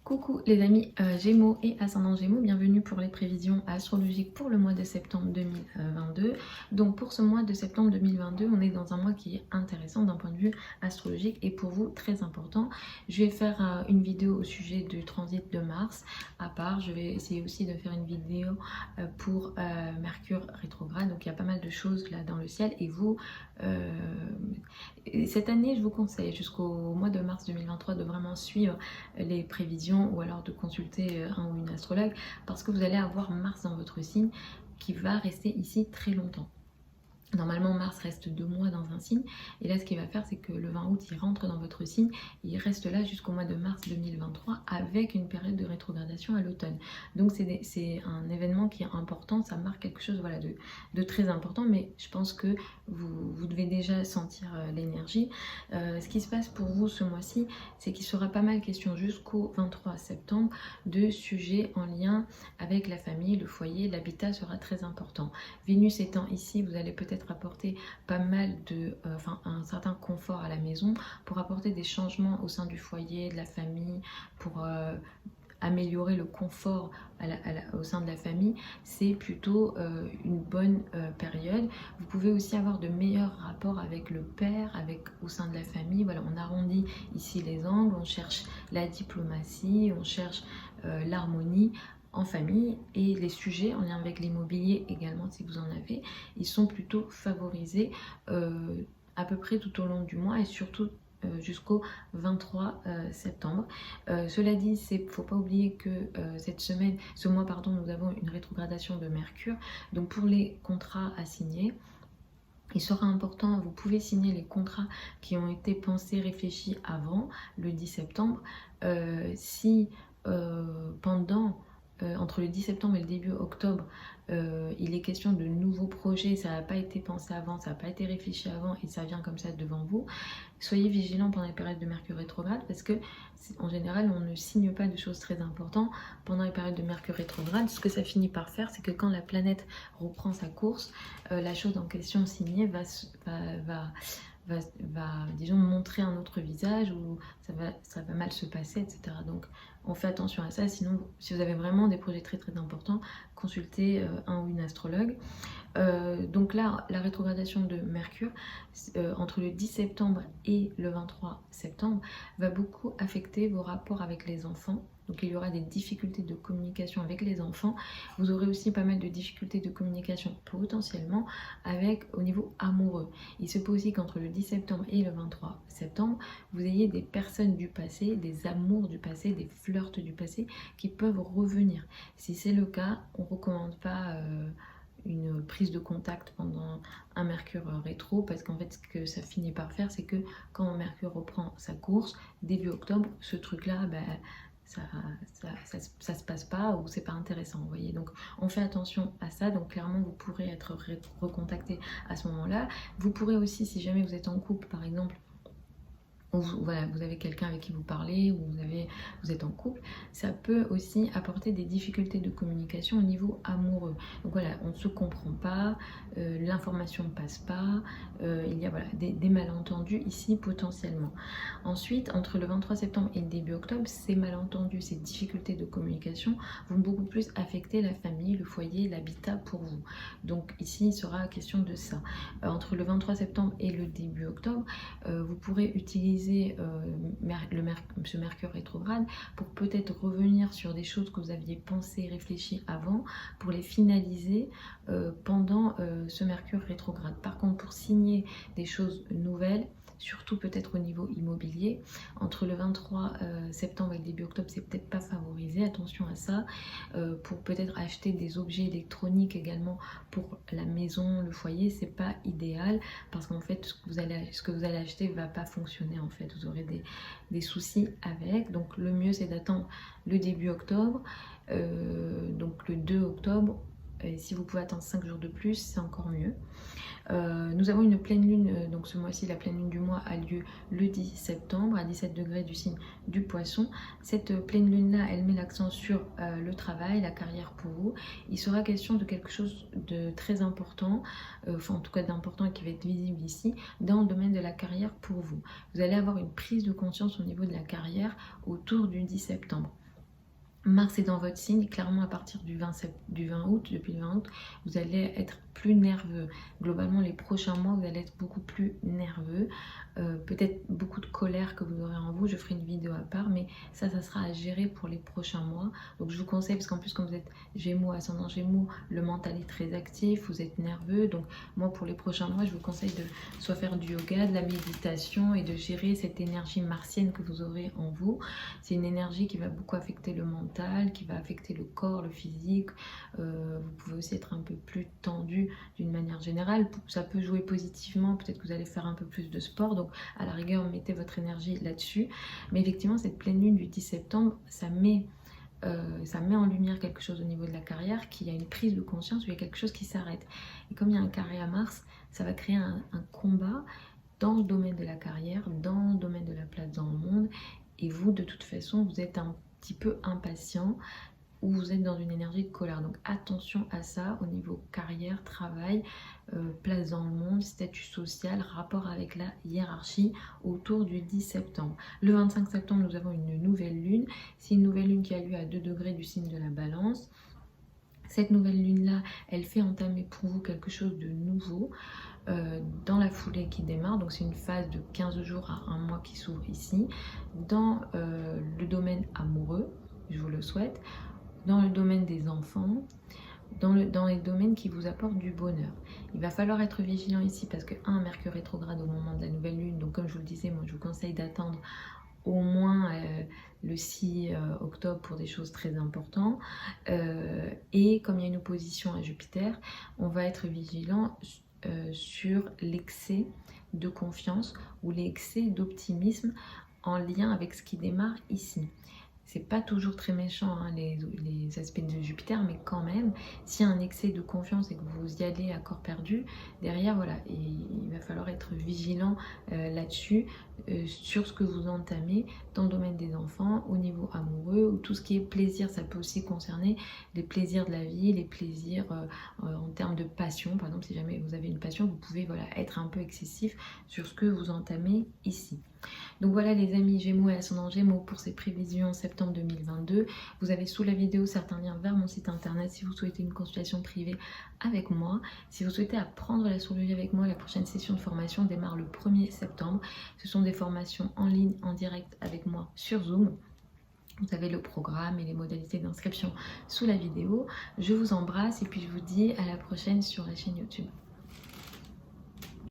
Coucou les amis Gémeaux et ascendant Gémeaux, bienvenue pour les prévisions astrologiques pour le mois de septembre 2022. Donc pour ce mois de septembre 2022, on est dans un mois qui est intéressant d'un point de vue astrologique et pour vous très important. Je vais faire une vidéo au sujet du transit de Mars à part. Je vais essayer aussi de faire une vidéo pour Mercure rétrograde. Donc il y a pas mal de choses là dans le ciel et vous... cette année, je vous conseille jusqu'au mois de mars 2023 de vraiment suivre les prévisions ou alors de consulter un ou une astrologue parce que vous allez avoir Mars dans votre signe qui va rester ici très longtemps. Normalement, Mars reste 2 mois dans un signe. Et là, ce qu'il va faire, c'est que le 20 août, il rentre dans votre signe. Il reste là jusqu'au mois de mars 2023 avec une période de rétrogradation à l'automne. Donc, c'est un événement qui est important. Ça marque quelque chose voilà, de très important. Mais je pense que vous devez déjà sentir l'énergie. Ce qui se passe pour vous ce mois-ci, c'est qu'il sera pas mal question jusqu'au 23 septembre de sujets en lien avec la famille, le foyer. L'habitat sera très important. Vénus étant ici, vous allez peut-être apporter pas mal un certain confort à la maison pour apporter des changements au sein du foyer, de la famille, pour améliorer le confort au sein de la famille. C'est plutôt une bonne période. Vous pouvez aussi avoir de meilleurs rapports avec le père, au sein de la famille. Voilà, on arrondit ici les angles, on cherche la diplomatie, on cherche l'harmonie en famille et les sujets en lien avec l'immobilier également si vous en avez, ils sont plutôt favorisés à peu près tout au long du mois et surtout jusqu'au 23 septembre. Cela dit, il ne faut pas oublier que ce mois, nous avons une rétrogradation de Mercure. Donc pour les contrats à signer, il sera important, vous pouvez signer les contrats qui ont été pensés, réfléchis avant le 10 septembre. Si entre le 10 septembre et le début octobre, il est question de nouveaux projets, ça n'a pas été pensé avant, ça n'a pas été réfléchi avant et ça vient comme ça devant vous. Soyez vigilants pendant les périodes de Mercure rétrograde parce que en général on ne signe pas de choses très importantes pendant les périodes de Mercure rétrograde. Ce que ça finit par faire, c'est que quand la planète reprend sa course, la chose en question signée va disons montrer un autre visage ou ça va mal se passer, etc. Donc on fait attention à ça, sinon si vous avez vraiment des projets très très importants, consultez un ou une astrologue. Donc là, la rétrogradation de Mercure entre le 10 septembre et le 23 septembre va beaucoup affecter vos rapports avec les enfants. Donc il y aura des difficultés de communication avec les enfants. Vous aurez aussi pas mal de difficultés de communication potentiellement au niveau amoureux. Il se peut aussi qu'entre le 10 septembre et le 23 septembre, vous ayez des personnes du passé, des amours du passé, des flirts du passé qui peuvent revenir. Si c'est le cas, on ne recommande pas une prise de contact pendant un Mercure rétro parce qu'en fait ce que ça finit par faire, c'est que quand Mercure reprend sa course début octobre, ce truc là ça se passe pas ou c'est pas intéressant, vous voyez. Donc on fait attention à ça. Donc clairement vous pourrez être recontacté à ce moment là. Vous pourrez aussi, si jamais vous êtes en couple par exemple, voilà, vous avez quelqu'un avec qui vous parlez ou vous êtes en couple, ça peut aussi apporter des difficultés de communication au niveau amoureux. Donc voilà, on ne se comprend pas, l'information ne passe pas, il y a voilà, des malentendus ici potentiellement. Ensuite, entre le 23 septembre et le début octobre, ces malentendus, ces difficultés de communication vont beaucoup plus affecter la famille, le foyer, l'habitat pour vous. Donc ici, il sera question de ça. Entre le 23 septembre et le début octobre, vous pourrez utiliser ce Mercure rétrograde pour peut-être revenir sur des choses que vous aviez pensées, réfléchies avant, pour les finaliser pendant ce Mercure rétrograde. Par contre, pour signer des choses nouvelles, surtout peut-être au niveau immobilier, entre le 23 septembre et le début octobre, c'est peut-être pas favorisé, attention à ça. Pour peut-être acheter des objets électroniques également pour la maison, le foyer, c'est pas idéal parce qu'en fait ce que vous allez acheter va pas fonctionner, en fait vous aurez des soucis avec. Donc le mieux c'est d'attendre le début octobre, donc le 2 octobre. Et si vous pouvez attendre 5 jours de plus, c'est encore mieux. Nous avons une pleine lune, donc ce mois-ci, la pleine lune du mois a lieu le 10 septembre à 17 degrés du signe du Poisson. Cette pleine lune-là, elle met l'accent sur le travail, la carrière pour vous. Il sera question de quelque chose de très important, en tout cas d'important et qui va être visible ici, dans le domaine de la carrière pour vous. Vous allez avoir une prise de conscience au niveau de la carrière autour du 10 septembre. Mars est dans votre signe, clairement à partir du 20 août, depuis le 20 août, vous allez être plus nerveux. Globalement, les prochains mois, vous allez être beaucoup plus nerveux. Peut-être beaucoup de colère que vous aurez en vous, je ferai une vidéo à part, mais ça sera à gérer pour les prochains mois. Donc je vous conseille, parce qu'en plus comme vous êtes Gémeaux, ascendant Gémeaux, le mental est très actif, vous êtes nerveux. Donc moi pour les prochains mois, je vous conseille de soit faire du yoga, de la méditation et de gérer cette énergie martienne que vous aurez en vous. C'est une énergie qui va beaucoup affecter le mental, qui va affecter le corps, le physique. Vous pouvez aussi être un peu plus tendu d'une manière générale. Ça peut jouer positivement, peut-être que vous allez faire un peu plus de sport. Donc à la rigueur, mettez votre énergie là-dessus. Mais effectivement, cette pleine lune du 10 septembre, ça met en lumière quelque chose au niveau de la carrière, qu'il y a une prise de conscience, où il y a quelque chose qui s'arrête. Et comme il y a un carré à Mars, ça va créer un combat dans le domaine de la carrière, dans le domaine de la place dans le monde. Et vous, de toute façon, vous êtes un petit peu impatient, ou vous êtes dans une énergie de colère. Donc attention à ça au niveau carrière, travail, place dans le monde, statut social, rapport avec la hiérarchie autour du 10 septembre. Le 25 septembre, nous avons une nouvelle lune. C'est une nouvelle lune qui a lieu à 2 degrés du signe de la Balance. Cette nouvelle lune-là, elle fait entamer pour vous quelque chose de nouveau dans la foulée qui démarre. Donc c'est une phase de 15 jours à 1 mois qui s'ouvre ici. Dans le domaine amoureux, je vous le souhaite. Dans le domaine des enfants, dans les domaines qui vous apportent du bonheur. Il va falloir être vigilant ici parce que Mercure rétrograde au moment de la nouvelle lune. Donc comme je vous le disais, moi je vous conseille d'attendre au moins le 6 octobre pour des choses très importantes. Et comme il y a une opposition à Jupiter, on va être vigilant sur l'excès de confiance ou l'excès d'optimisme en lien avec ce qui démarre ici. C'est pas toujours très méchant hein, les aspects de Jupiter, mais quand même, s'il y a un excès de confiance et que vous y allez à corps perdu, derrière, voilà, il va falloir être vigilant là-dessus, sur ce que vous entamez dans le domaine des enfants, au niveau amoureux, ou tout ce qui est plaisir. Ça peut aussi concerner les plaisirs de la vie, les plaisirs en termes de passion. Par exemple, si jamais vous avez une passion, vous pouvez voilà, être un peu excessif sur ce que vous entamez ici. Donc voilà les amis Gémeaux et ascendant Gémeaux pour ces prévisions en septembre 2022. Vous avez sous la vidéo certains liens vers mon site internet si vous souhaitez une consultation privée avec moi. Si vous souhaitez apprendre l'astrologie avec moi, la prochaine session de formation démarre le 1er septembre. Ce sont des formations en ligne, en direct avec moi sur Zoom. Vous avez le programme et les modalités d'inscription sous la vidéo. Je vous embrasse et puis je vous dis à la prochaine sur la chaîne YouTube.